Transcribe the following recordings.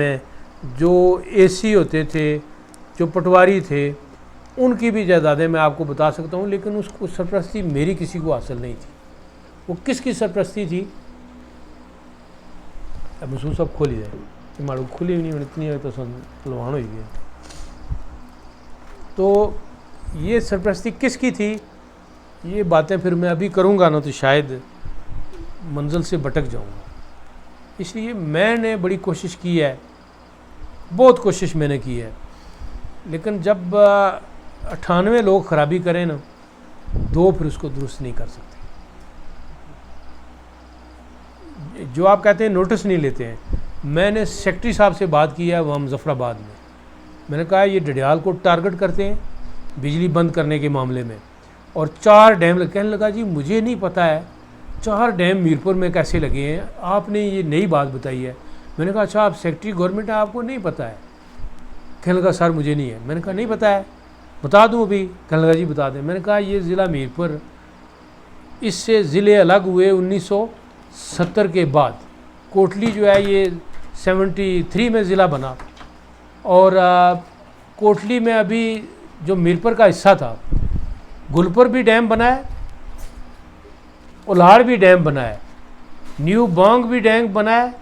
में जो एसी होते थे, जो पटवारी थे, उनकी भी जायदादें मैं आपको बता सकता हूँ, लेकिन उसको सरपरस्ती मेरी किसी को हासिल नहीं थी। वो किसकी सरपरस्ती थी? अब महसूस सब खोली जाए माड़ू खुली भी नहीं इतनी तो पलवान हो गया। तो ये सरपरस्ती किसकी थी, ये बातें फिर मैं अभी करूँगा ना तो शायद मंजिल से भटक जाऊँगा। इसलिए मैंने बड़ी कोशिश की है, बहुत कोशिश मैंने की है, लेकिन जब 98 लोग ख़राबी करें ना, 2 फिर उसको दुरुस्त नहीं कर सकते। जो आप कहते हैं नोटिस नहीं लेते हैं, मैंने सेक्रेटरी साहब से बात की है वहाँ मुजफ्फराबाद में। मैंने कहा ये डडियाल को टारगेट करते हैं बिजली बंद करने के मामले में, और 4 डैम कहने लगा जी मुझे नहीं पता है 4 डैम मीरपुर में कैसे लगे हैं, आपने ये नई बात बताई है। मैंने कहा अच्छा आप सेक्रेटरी गवर्नमेंट है, आपको नहीं पता है? कहने लगा सर मुझे नहीं है। मैंने कहा नहीं पता है, बता दूँ अभी? कहने लगा जी बता दें। मैंने कहा ये ज़िला मीरपुर, इससे ज़िले अलग हुए 1970 के बाद। कोटली जो है ये 73 में ज़िला बना, और कोटली में अभी जो मीरपुर का हिस्सा था, गुलपुर भी डैम बना है, उलाड़ भी डैम बना है, न्यू बांग भी डैम बना है,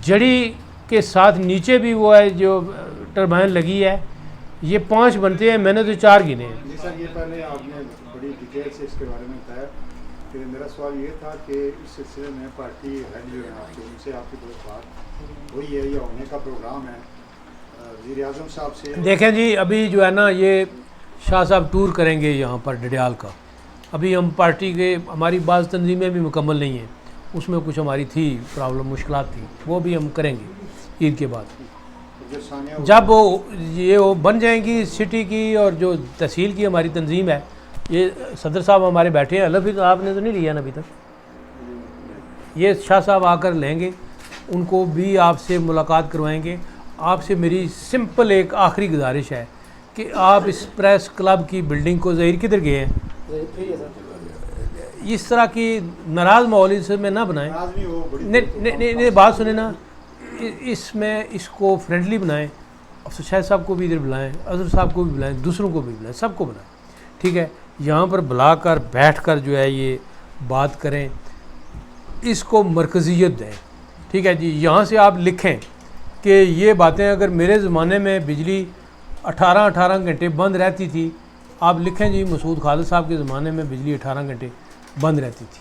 जड़ी के साथ नीचे भी वो है जो टरबाइन लगी है। ये 5 बनते हैं, मैंने तो 4 गिने हैं। जी सर, ये पहले आपने बड़ी डिटेल से इसके बारे में बताया। फिर मेरा सवाल ये था कि इस सिलसिले में पार्टी हेड जो है आपके, उनसे आपकी दोस्त बात हुई है या होने का प्रोग्राम है वज़ीर आज़म साहब से? देखें जी, अभी जो है ना ये शाह साहब टूर करेंगे यहाँ पर डडियाल का। अभी हम पार्टी के, हमारी बाज़ तंजीमें भी मुकम्मल नहीं हैं, उसमें कुछ हमारी थी प्रॉब्लम, मुश्किलात थी, वो भी हम करेंगे ईद के बाद। जब वो बन जाएंगी सिटी की और जो तहसील की हमारी तंजीम है, ये सदर साहब हमारे बैठे हैं, अभी तो आपने तो नहीं लिया ना अभी तक, ये शाह साहब आकर लेंगे, उनको भी आपसे मुलाकात करवाएंगे। आपसे मेरी सिंपल एक आखिरी गुजारिश है कि आप इस प्रेस क्लब की बिल्डिंग को, ज़हीर किधर गए हैं, इस तरह की नाराज़ माहौल इसमें ना बनाएं। नहीं, बात सुने ना, इसमें इसको फ्रेंडली बनाएं। अफसर शाह साहब को भी इधर बुलाएं, अजहर साहब को भी बुलाएं, दूसरों को भी बुलाएं, सबको बुलाएं, ठीक है। यहाँ पर बुलाकर बैठ कर जो है ये बात करें, इसको मरकज़ियत दें, ठीक है जी। यहाँ से आप लिखें कि ये बातें, अगर मेरे ज़माने में बिजली 18 घंटे बंद रहती थी, आप लिखें जी मसूद खालिद साहब के ज़माने में बिजली 18 घंटे बंद रहती थी।